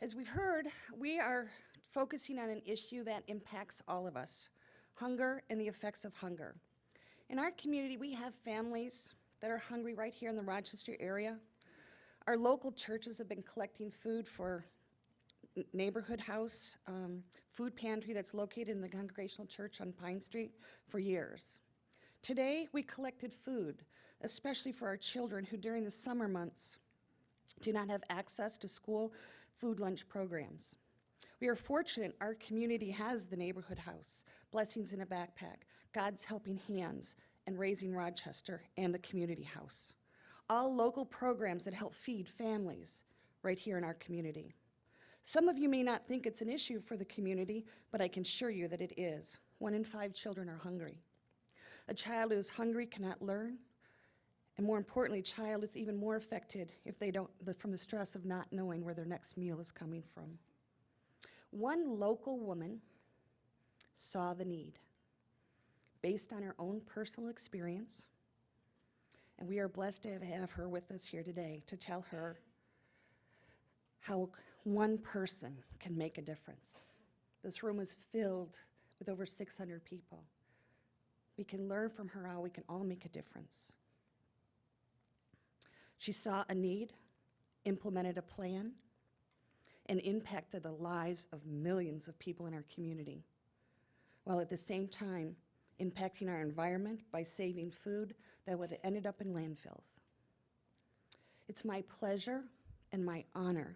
As we've heard, we are focusing on an issue that impacts all of us, hunger and the effects of hunger. In our community, we have families that are hungry right here in the Rochester area. Our local churches have been collecting food for neighborhood house, food pantry that's located in the Congregational Church on Pine Street for years. Today, we collected food, especially for our children who during the summer months do not have access to school food lunch programs. We are fortunate our community has the neighborhood house, Blessings in a Backpack, God's Helping Hands, and Raising Rochester, and the community house. All local programs that help feed families right here in our community. Some of you may not think it's an issue for the community, but I can assure you that it is. 1 in 5 children are hungry. A child who is hungry cannot learn, and more importantly, a child is even more affected if they don't, from the stress of not knowing where their next meal is coming from. One local woman saw the need based on her own personal experience, and we are blessed to have her with us here today to tell her how one person can make a difference. This room is filled with over 600 people. We can learn from her how we can all make a difference. She saw a need, implemented a plan, and impacted the lives of millions of people in our community, while at the same time impacting our environment by saving food that would have ended up in landfills. It's my pleasure and my honor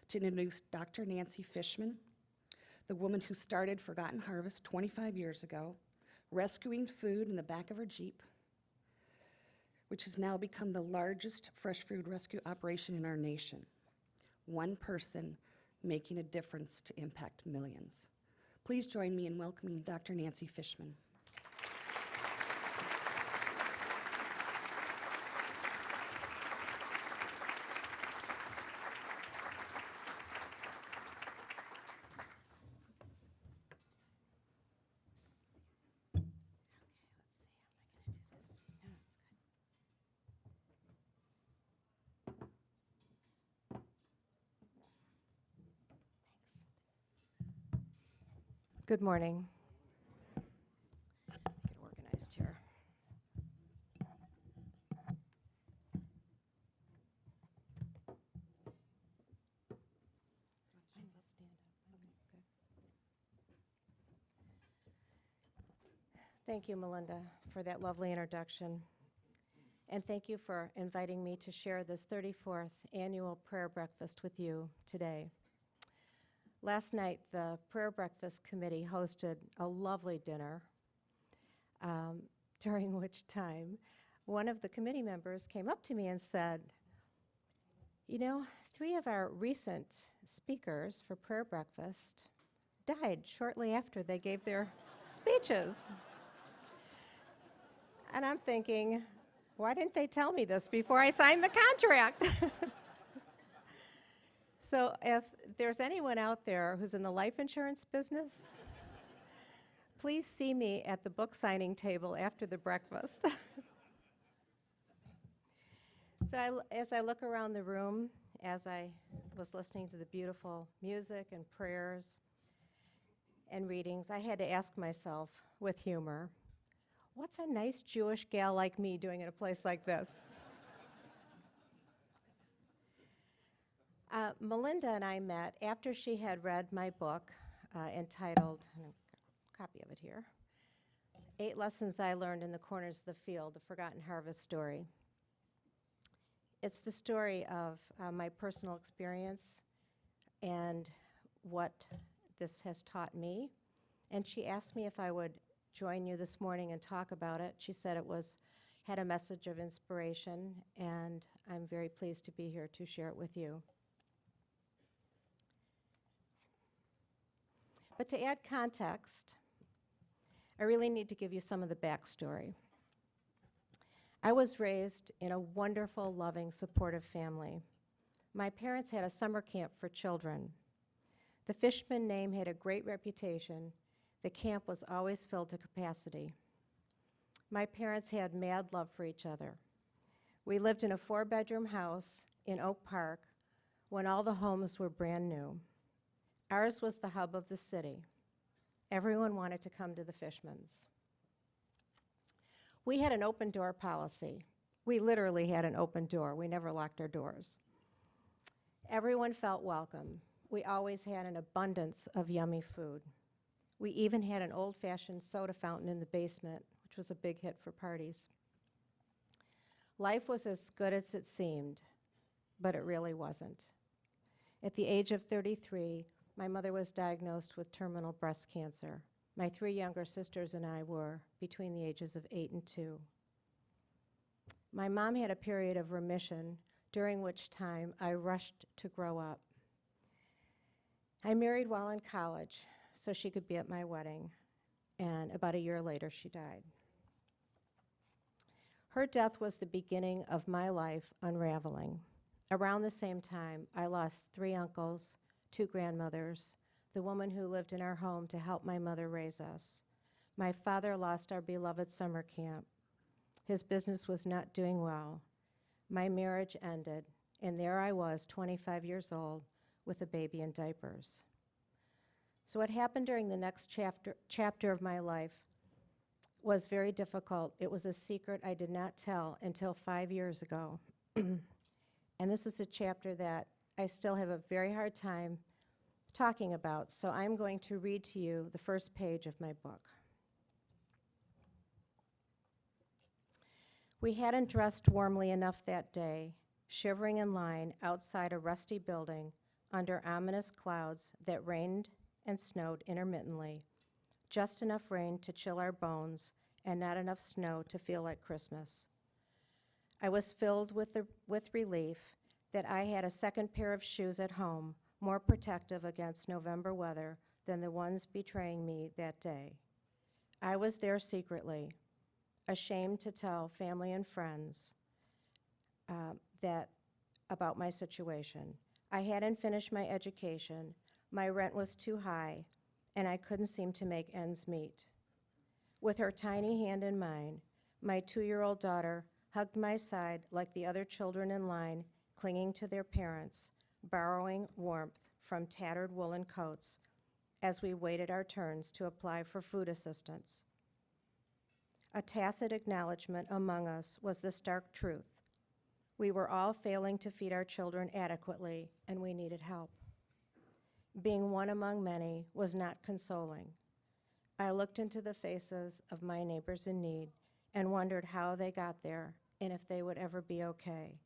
to introduce Dr. Nancy Fishman, the woman who started Forgotten Harvest 25 years ago, rescuing food in the back of her Jeep, which has now become the largest fresh food rescue operation in our nation. One person making a difference to impact millions. Please join me in welcoming Dr. Nancy Fishman. Good morning. Get organized here. Thank you, Melinda, for that lovely introduction. And thank you for inviting me to share this 34th annual prayer breakfast with you today. Last night, the Prayer Breakfast Committee hosted a lovely dinner, during which time one of the committee members came up to me and said, you know, 3 of our recent speakers for prayer breakfast died shortly after they gave their speeches. And I'm thinking, why didn't they tell me this before I signed the contract? So if there's anyone out there who's in the life insurance business, please see me at the book signing table after the breakfast. So as I look around the room, as I was listening to the beautiful music and prayers and readings, I had to ask myself with humor, what's a nice Jewish gal like me doing in a place like this? Melinda and I met after she had read my book entitled, and a copy of it here, 8 Lessons I Learned in the Corners of the Field, The Forgotten Harvest Story. It's the story of my personal experience and what this has taught me. And she asked me if I would join you this morning and talk about it. She said it had a message of inspiration, and I'm very pleased to be here to share it with you. But to add context, I really need to give you some of the backstory. I was raised in a wonderful, loving, supportive family. My parents had a summer camp for children. The Fishman name had a great reputation. The camp was always filled to capacity. My parents had mad love for each other. We lived in a 4-bedroom house in Oak Park when all the homes were brand new. Ours was the hub of the city. Everyone wanted to come to the Fishmans. We had an open door policy. We literally had an open door. We never locked our doors. Everyone felt welcome. We always had an abundance of yummy food. We even had an old-fashioned soda fountain in the basement, which was a big hit for parties. Life was as good as it seemed, but it really wasn't. At the age of 33, my mother was diagnosed with terminal breast cancer. My 3 younger sisters and I were between the ages of 8 and 2. My mom had a period of remission, during which time I rushed to grow up. I married while in college so she could be at my wedding, and about a year later she died. Her death was the beginning of my life unraveling. Around the same time, I lost 3 uncles, 2 grandmothers, the woman who lived in our home to help my mother raise us. My father lost our beloved summer camp. His business was not doing well. My marriage ended, and there I was, 25 years old, with a baby in diapers. So what happened during the next chapter of my life was very difficult. It was a secret I did not tell until 5 years ago. And this is a chapter that I still have a very hard time talking about, so I'm going to read to you the first page of my book. We hadn't dressed warmly enough that day, shivering in line outside a rusty building under ominous clouds that rained and snowed intermittently, just enough rain to chill our bones and not enough snow to feel like Christmas. I was filled with relief that I had a second pair of shoes at home, more protective against November weather than the ones betraying me that day. I was there secretly, ashamed to tell family and friends about my situation. I hadn't finished my education, my rent was too high, and I couldn't seem to make ends meet. With her tiny hand in mine, my 2-year-old daughter hugged my side like the other children in line, clinging to their parents, borrowing warmth from tattered woolen coats as we waited our turns to apply for food assistance. A tacit acknowledgement among us was the stark truth. We were all failing to feed our children adequately, and we needed help. Being one among many was not consoling. I looked into the faces of my neighbors in need and wondered how they got there and if they would ever be okay.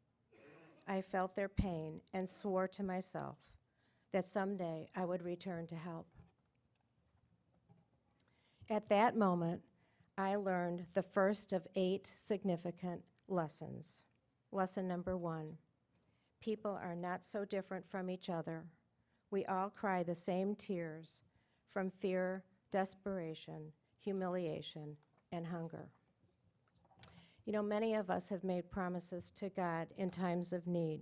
I felt their pain and swore to myself that someday I would return to help. At that moment, I learned the first of 8 significant lessons. Lesson number 1, people are not so different from each other. We all cry the same tears from fear, desperation, humiliation, and hunger. You know, many of us have made promises to God in times of need.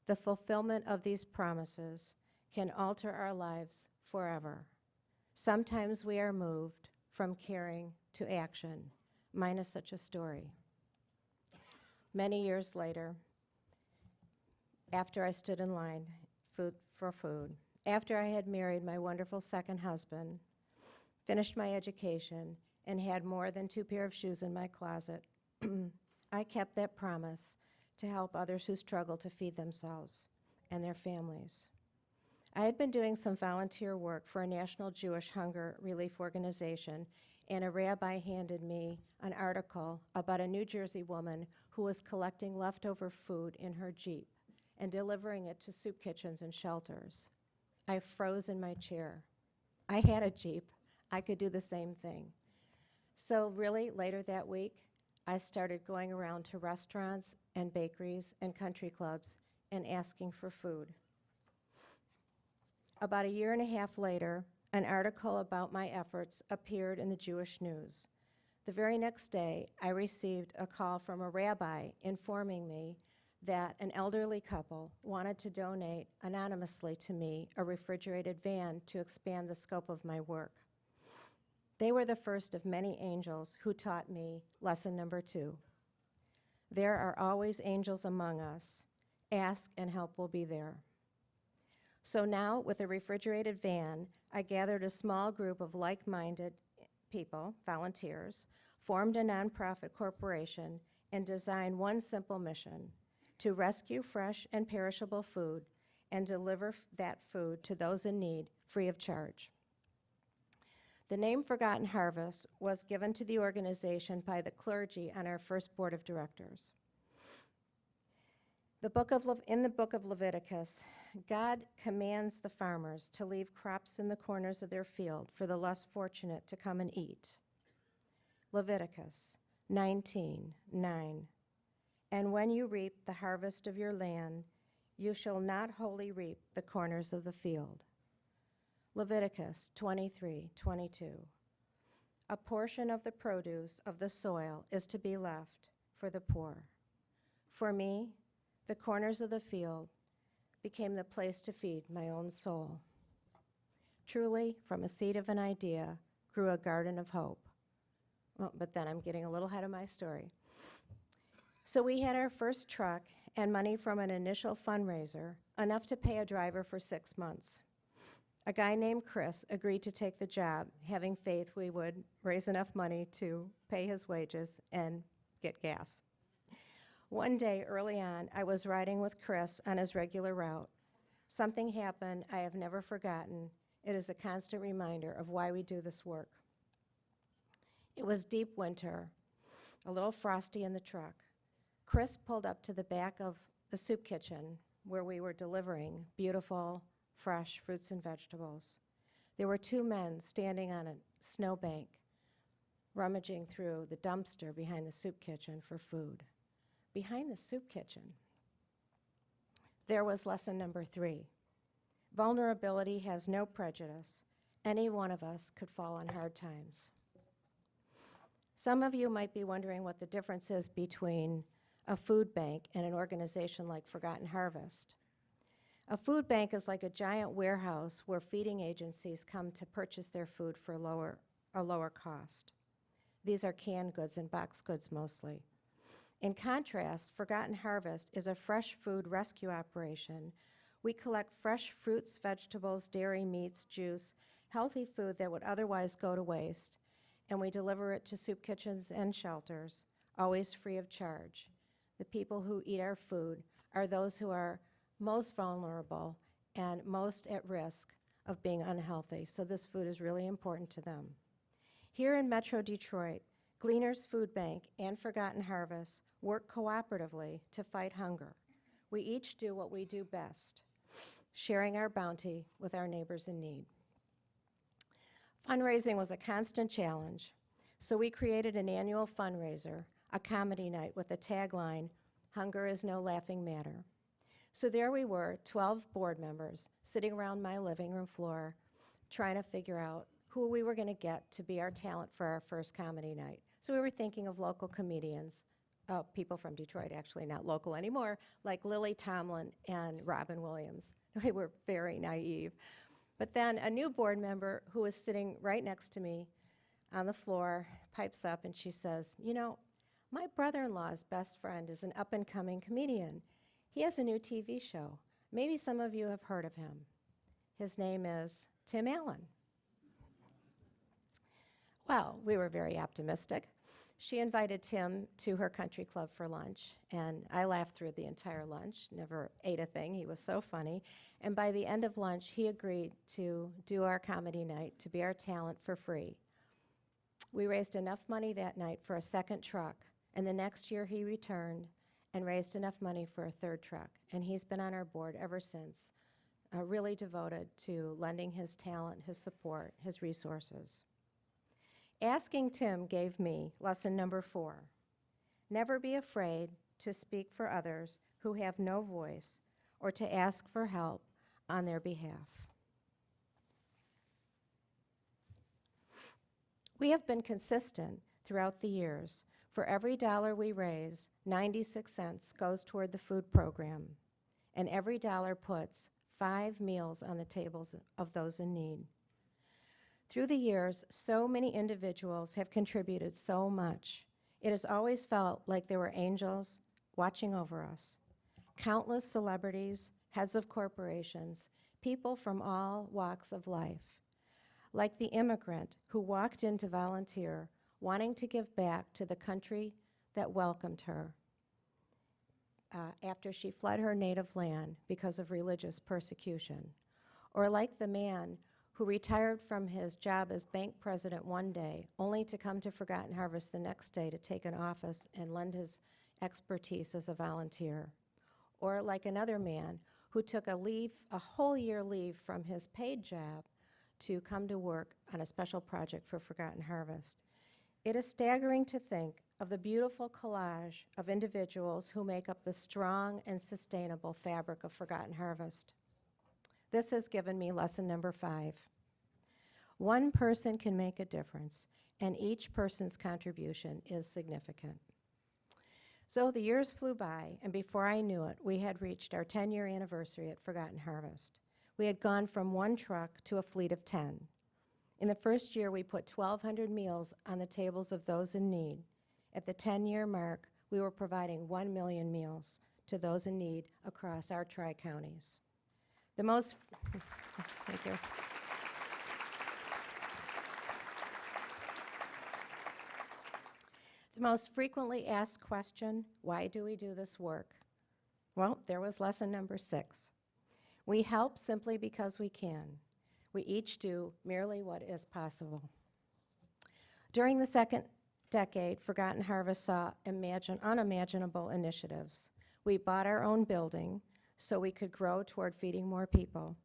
The fulfillment of these promises can alter our lives forever. Sometimes we are moved from caring to action. Mine is such a story. Many years later, after I stood in line for food, after I had married my wonderful second husband, finished my education, and had more than 2 pair of shoes in my closet, I kept that promise to help others who struggle to feed themselves and their families. I had been doing some volunteer work for a national Jewish hunger relief organization, and a rabbi handed me an article about a New Jersey woman who was collecting leftover food in her Jeep and delivering it to soup kitchens and shelters. I froze in my chair. I had a Jeep. I could do the same thing. So really, later that week, I started going around to restaurants and bakeries and country clubs and asking for food. About a year and a half later, an article about my efforts appeared in the Jewish News. The very next day, I received a call from a rabbi informing me that an elderly couple wanted to donate anonymously to me a refrigerated van to expand the scope of my work. They were the first of many angels who taught me lesson number 2. There are always angels among us. Ask and help will be there. So now, with a refrigerated van, I gathered a small group of like-minded people, volunteers, formed a nonprofit corporation, and designed one simple mission: to rescue fresh and perishable food and deliver that food to those in need free of charge. The name Forgotten Harvest was given to the organization by the clergy on our first board of directors. In the book of Leviticus, God commands the farmers to leave crops in the corners of their field for the less fortunate to come and eat. Leviticus 19:9. And when you reap the harvest of your land, you shall not wholly reap the corners of the field. Leviticus 23:22. A portion of the produce of the soil is to be left for the poor. For me, the corners of the field became the place to feed my own soul. Truly, from a seed of an idea grew a garden of hope. Well, but then I'm getting a little ahead of my story. So we had our first truck and money from an initial fundraiser, enough to pay a driver for 6 months. A guy named Chris agreed to take the job, having faith we would raise enough money to pay his wages and get gas. One day early on, I was riding with Chris on his regular route. Something happened I have never forgotten. It is a constant reminder of why we do this work. It was deep winter, a little frosty in the truck. Chris pulled up to the back of the soup kitchen where we were delivering beautiful, fresh fruits and vegetables. There were 2 men standing on a snowbank, rummaging through the dumpster behind the soup kitchen for food. Behind the soup kitchen, there was lesson number 3. Vulnerability has no prejudice. Any one of us could fall on hard times. Some of you might be wondering what the difference is between a food bank and an organization like Forgotten Harvest. A food bank is like a giant warehouse where feeding agencies come to purchase their food for a lower cost. These are canned goods and boxed goods mostly. In contrast, Forgotten Harvest is a fresh food rescue operation. We collect fresh fruits, vegetables, dairy, meats, juice, healthy food that would otherwise go to waste, and we deliver it to soup kitchens and shelters, always free of charge. The people who eat our food are those who are most vulnerable and most at risk of being unhealthy, so this food is really important to them. Here in Metro Detroit, Gleaners Food Bank and Forgotten Harvest work cooperatively to fight hunger. We each do what we do best, sharing our bounty with our neighbors in need. Fundraising was a constant challenge, so we created an annual fundraiser, a comedy night with a tagline, "Hunger is no laughing matter." So there we were, 12 board members, sitting around my living room floor, trying to figure out who we were going to get to be our talent for our first comedy night. So we were thinking of local comedians, people from Detroit, actually not local anymore, like Lily Tomlin and Robin Williams. We were very naive. But then a new board member who was sitting right next to me on the floor pipes up and she says, "You know, my brother-in-law's best friend is an up-and-coming comedian. He has a new TV show. Maybe some of you have heard of him. His name is Tim Allen." Well, we were very optimistic. She invited Tim to her country club for lunch, and I laughed through the entire lunch, never ate a thing. He was so funny. And by the end of lunch, he agreed to do our comedy night, to be our talent for free. We raised enough money that night for a second truck, and the next year he returned and raised enough money for a third truck. And he's been on our board ever since, really devoted to lending his talent, his support, his resources. Asking Tim gave me lesson number 4. Never be afraid to speak for others who have no voice or to ask for help on their behalf. We have been consistent throughout the years. For every dollar we raise, 96 cents goes toward the food program, and every dollar puts 5 meals on the tables of those in need. Through the years, so many individuals have contributed so much. It has always felt like there were angels watching over us. Countless celebrities, heads of corporations, people from all walks of life. Like the immigrant who walked in to volunteer, wanting to give back to the country that welcomed her after she fled her native land because of religious persecution. Or like the man who retired from his job as bank president one day, only to come to Forgotten Harvest the next day to take an office and lend his expertise as a volunteer. Or like another man who took a whole year leave from his paid job to come to work on a special project for Forgotten Harvest. It is staggering to think of the beautiful collage of individuals who make up the strong and sustainable fabric of Forgotten Harvest. This has given me lesson number 5. One person can make a difference, and each person's contribution is significant. So the years flew by, and before I knew it, we had reached our 10-year anniversary at Forgotten Harvest. We had gone from 1 truck to a fleet of 10. In the first year, we put 1,200 meals on the tables of those in need. At the 10-year mark, we were providing 1 million meals to those in need across our tri-counties. Thank you. The most frequently asked question, why do we do this work? Well, there was lesson number 6. We help simply because we can. We each do merely what is possible. During the second decade, Forgotten Harvest saw unimaginable initiatives. We bought our own building so we could grow toward feeding more people.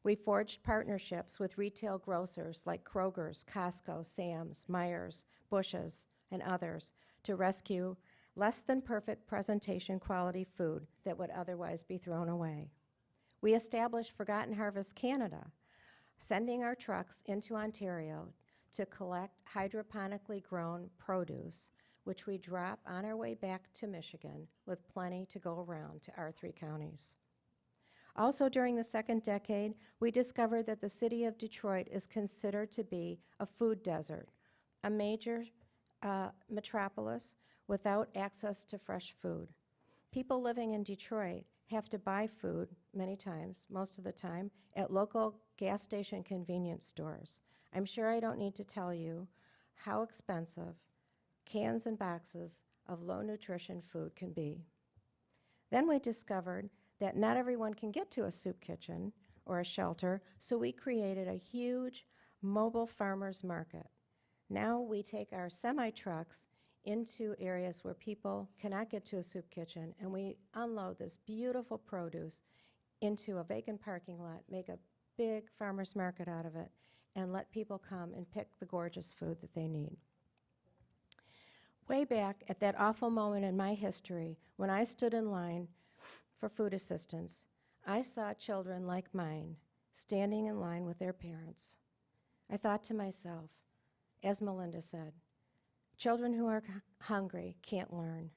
We forged partnerships with retail grocers like Kroger's, Costco, Sam's, Meijer's, Bush's, and others to rescue less than perfect presentation quality food that would otherwise be thrown away. We established Forgotten Harvest Canada, sending our trucks into Ontario to collect hydroponically grown produce, which we drop on our way back to Michigan with plenty to go around to our 3 counties. Also during the second decade, we discovered that the city of Detroit is considered to be a food desert, a major metropolis without access to fresh food. People living in Detroit have to buy food many times, most of the time, at local gas station convenience stores. I'm sure I don't need to tell you how expensive cans and boxes of low nutrition food can be. Then we discovered that not everyone can get to a soup kitchen or a shelter, so we created a huge mobile farmers market. Now we take our semi-trucks into areas where people cannot get to a soup kitchen, and we unload this beautiful produce into a vacant parking lot, make a big farmer's market out of it, and let people come and pick the gorgeous food that they need. Way back at that awful moment in my history, when I stood in line for food assistance, I saw children like mine standing in line with their parents. I thought to myself, as Melinda said, children who are hungry can't learn.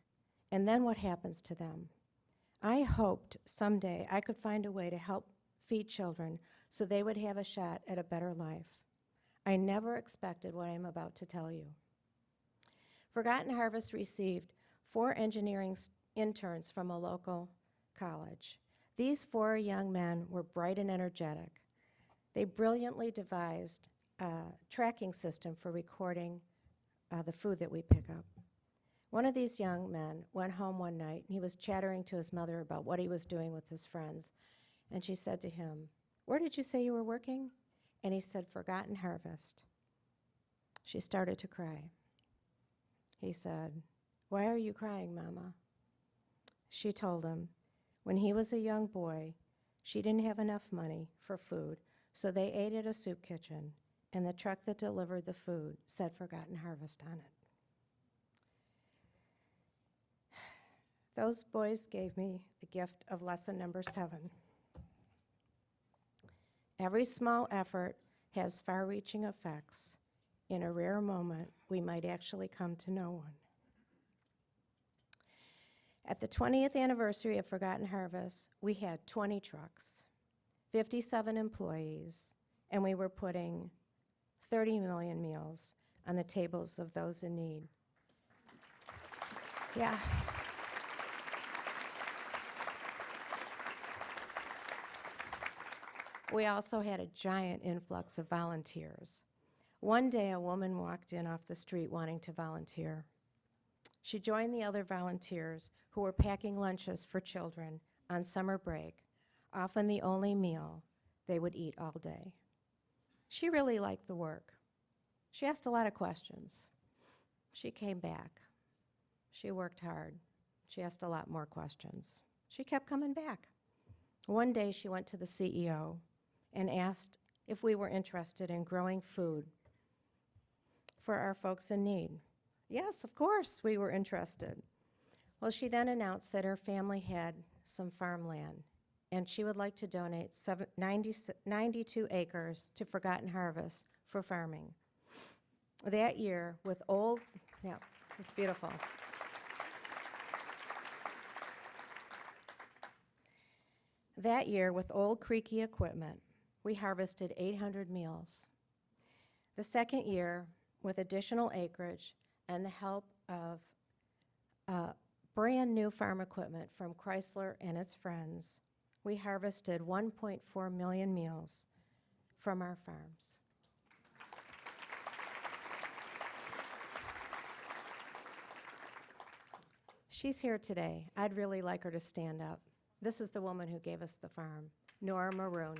And then what happens to them? I hoped someday I could find a way to help feed children so they would have a shot at a better life. I never expected what I'm about to tell you. Forgotten Harvest received 4 engineering interns from a local college. These 4 young men were bright and energetic. They brilliantly devised a tracking system for recording the food that we pick up. One of these young men went home one night, and he was chattering to his mother about what he was doing with his friends. And she said to him, "Where did you say you were working?" And he said, "Forgotten Harvest." She started to cry. He said, "Why are you crying, Mama?" She told him, when he was a young boy, she didn't have enough money for food, so they ate at a soup kitchen, and the truck that delivered the food said Forgotten Harvest on it. Those boys gave me the gift of lesson number 7. Every small effort has far-reaching effects. In a rare moment, we might actually come to know one. At the 20th anniversary of Forgotten Harvest, we had 20 trucks, 57 employees, and we were putting 30 million meals on the tables of those in need. Yeah. We also had a giant influx of volunteers. One day, a woman walked in off the street wanting to volunteer. She joined the other volunteers who were packing lunches for children on summer break, often the only meal they would eat all day. She really liked the work. She asked a lot of questions. She came back. She worked hard. She asked a lot more questions. She kept coming back. One day she went to the CEO and asked if we were interested in growing food for our folks in need. Yes, of course, we were interested. Well, she then announced that her family had some farmland, and she would like to donate 92 acres to Forgotten Harvest for farming. That year, with it's beautiful. That year, with old creaky equipment, we harvested 800 meals. The second year, with additional acreage and the help of brand new farm equipment from Chrysler and its friends, we harvested 1.4 million meals from our farms. She's here today. I'd really like her to stand up. This is the woman who gave us the farm, Nora Maroon.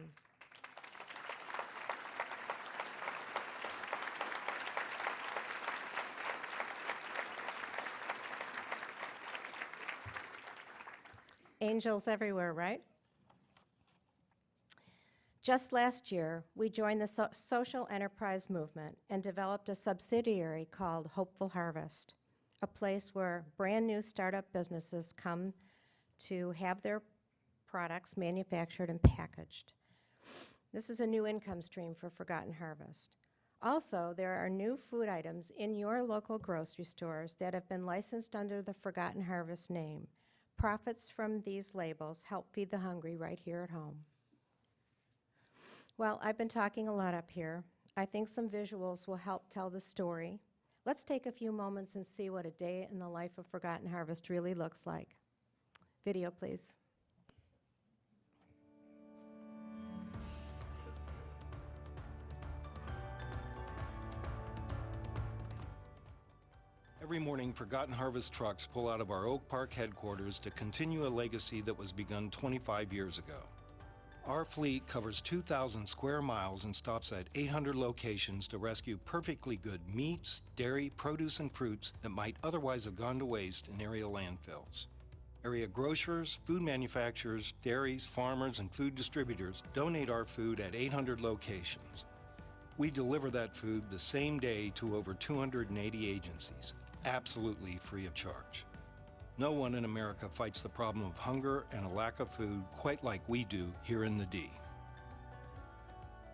Angels everywhere, right? Just last year, we joined the social enterprise movement and developed a subsidiary called Hopeful Harvest, a place where brand new startup businesses come to have their products manufactured and packaged. This is a new income stream for Forgotten Harvest. Also, there are new food items in your local grocery stores that have been licensed under the Forgotten Harvest name. Profits from these labels help feed the hungry right here at home. Well, I've been talking a lot up here. I think some visuals will help tell the story. Let's take a few moments and see what a day in the life of Forgotten Harvest really looks like. Video, please. Every morning, Forgotten Harvest trucks pull out of our Oak Park headquarters to continue a legacy that was begun 25 years ago. Our fleet covers 2,000 square miles and stops at 800 locations to rescue perfectly good meats, dairy, produce, and fruits that might otherwise have gone to waste in area landfills. Area grocers, food manufacturers, dairies, farmers, and food distributors donate our food at 800 locations. We deliver that food the same day to over 280 agencies, absolutely free of charge. No one in America fights the problem of hunger and a lack of food quite like we do here in the D.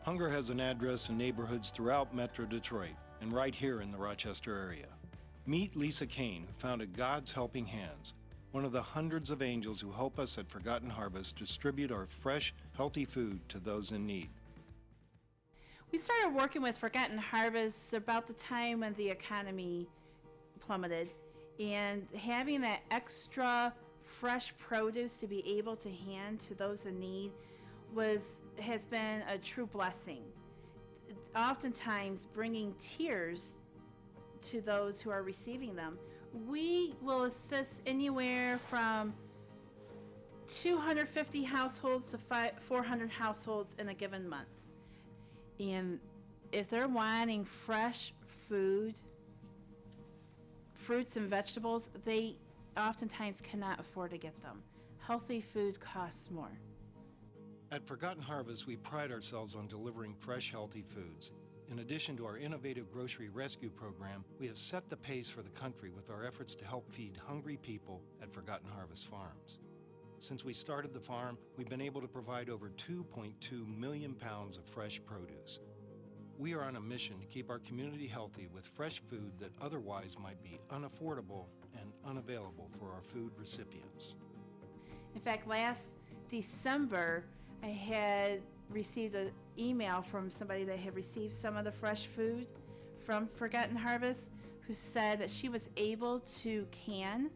Hunger has an address in neighborhoods throughout Metro Detroit and right here in the Rochester area. Meet Lisa Kane, who founded God's Helping Hands, one of the hundreds of angels who help us at Forgotten Harvest distribute our fresh, healthy food to those in need. We started working with Forgotten Harvest about the time when the economy plummeted, and having that extra fresh produce to be able to hand to those in need has been a true blessing. Oftentimes bringing tears to those who are receiving them. We will assist anywhere from 250 households to 400 households in a given month. And if they're wanting fresh food, fruits and vegetables, they oftentimes cannot afford to get them. Healthy food costs more. At Forgotten Harvest, we pride ourselves on delivering fresh, healthy foods. In addition to our innovative grocery rescue program, we have set the pace for the country with our efforts to help feed hungry people at Forgotten Harvest Farms. Since we started the farm, we've been able to provide over 2.2 million pounds of fresh produce. We are on a mission to keep our community healthy with fresh food that otherwise might be unaffordable and unavailable for our food recipients. In fact, last December, I had received an email from somebody that had received some of the fresh food from Forgotten Harvest, who said that she was able to can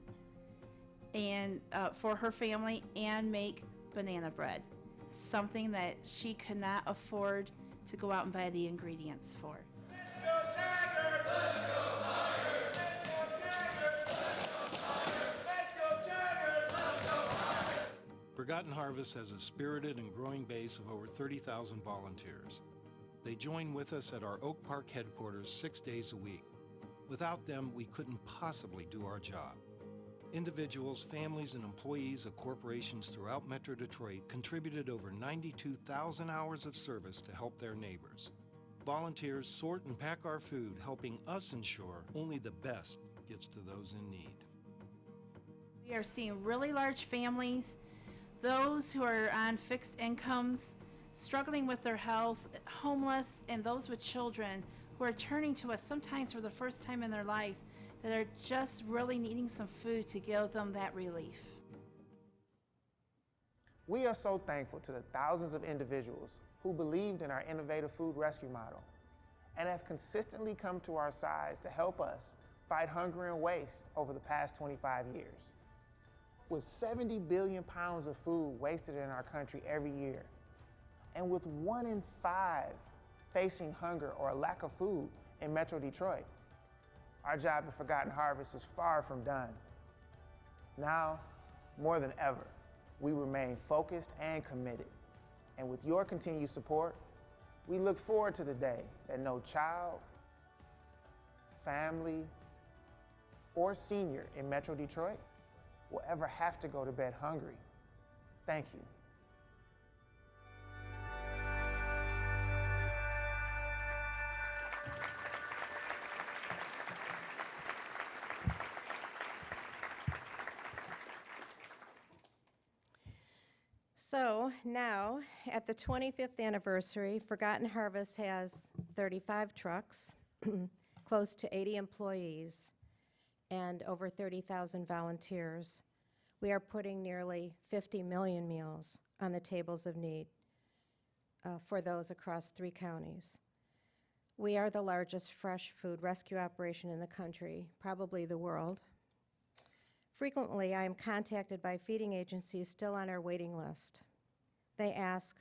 and for her family and make banana bread. something that she could not afford to go out and buy the ingredients for. Forgotten Harvest has a spirited and growing base of over 30,000 volunteers. They join with us at our Oak Park headquarters 6 days a week. Without them, we couldn't possibly do our job. Individuals, families, and employees of corporations throughout Metro Detroit contributed over 92,000 hours of service to help their neighbors. Volunteers sort and pack our food, helping us ensure only the best gets to those in need. We are seeing really large families, those who are on fixed incomes, struggling with their health, homeless, and those with children who are turning to us sometimes for the first time in their lives that are just really needing some food to give them that relief. We are so thankful to the thousands of individuals who believed in our innovative food rescue model and have consistently come to our sides to help us fight hunger and waste over the past 25 years. With 70 billion pounds of food wasted in our country every year, and with 1 in 5 facing hunger or a lack of food in Metro Detroit, our job at Forgotten Harvest is far from done. Now, more than ever, we remain focused and committed. And with your continued support, we look forward to the day that no child, family, or senior in Metro Detroit will ever have to go to bed hungry. Thank you. So now, at the 25th anniversary, Forgotten Harvest has 35 trucks, close to 80 employees, and over 30,000 volunteers. We are putting nearly 50 million meals on the tables of need for those across 3 counties. We are the largest fresh food rescue operation in the country, probably the world. Frequently, I am contacted by feeding agencies still on our waiting list. They ask,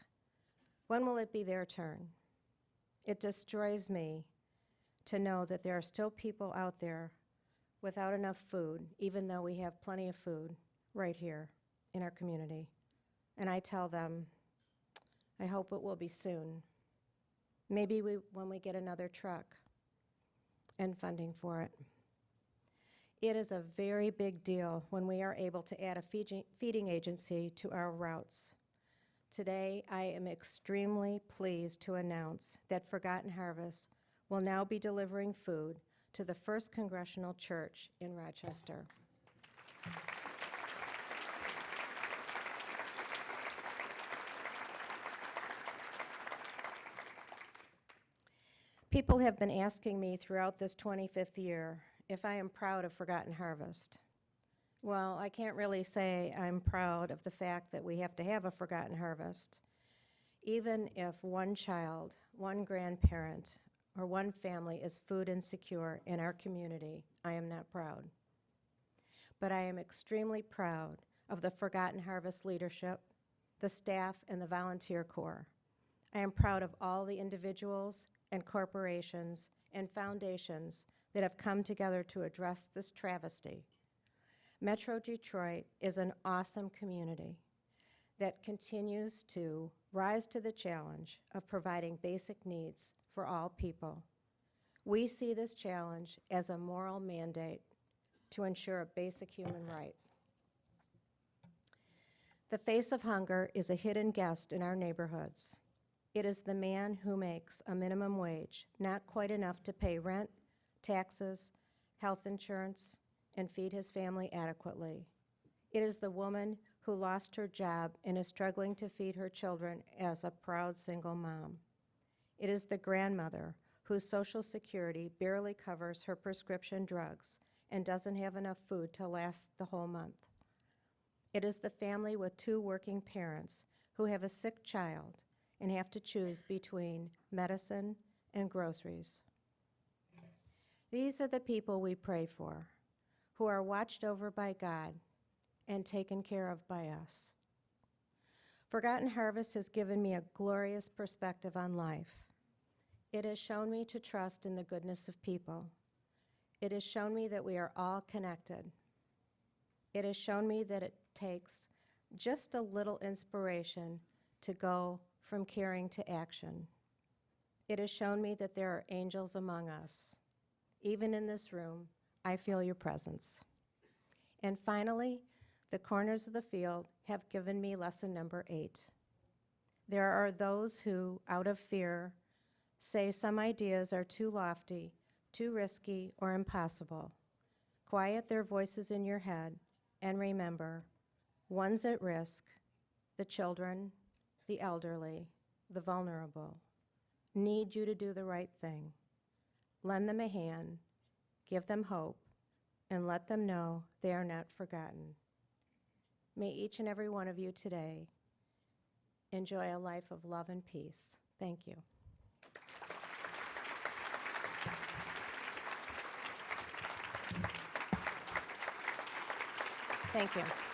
when will it be their turn? It destroys me to know that there are still people out there without enough food, even though we have plenty of food right here in our community. And I tell them, I hope it will be soon. Maybe when we get another truck and funding for it. It is a very big deal when we are able to add a feeding agency to our routes. Today, I am extremely pleased to announce that Forgotten Harvest will now be delivering food to the First Congressional Church in Rochester. People have been asking me throughout this 25th year if I am proud of Forgotten Harvest. Well, I can't really say I'm proud of the fact that we have to have a Forgotten Harvest. Even if one child, one grandparent, or one family is food insecure in our community, I am not proud. But I am extremely proud of the Forgotten Harvest leadership, the staff, and the volunteer corps. I am proud of all the individuals and corporations and foundations that have come together to address this travesty. Metro Detroit is an awesome community that continues to rise to the challenge of providing basic needs for all people. We see this challenge as a moral mandate to ensure a basic human right. The face of hunger is a hidden guest in our neighborhoods. It is the man who makes a minimum wage, not quite enough to pay rent, taxes, health insurance, and feed his family adequately. It is the woman who lost her job and is struggling to feed her children as a proud single mom. It is the grandmother whose Social Security barely covers her prescription drugs and doesn't have enough food to last the whole month. It is the family with 2 working parents who have a sick child and have to choose between medicine and groceries. These are the people we pray for, who are watched over by God and taken care of by us. Forgotten Harvest has given me a glorious perspective on life. It has shown me to trust in the goodness of people. It has shown me that we are all connected. It has shown me that it takes just a little inspiration to go from caring to action. It has shown me that there are angels among us. Even in this room, I feel your presence. And finally, the corners of the field have given me lesson number 8. There are those who, out of fear, say some ideas are too lofty, too risky, or impossible. Quiet their voices in your head and remember, one's at risk, the children, the elderly, the vulnerable, need you to do the right thing. Lend them a hand, give them hope, and let them know they are not forgotten. May each and every one of you today enjoy a life of love and peace. Thank you. Thank you.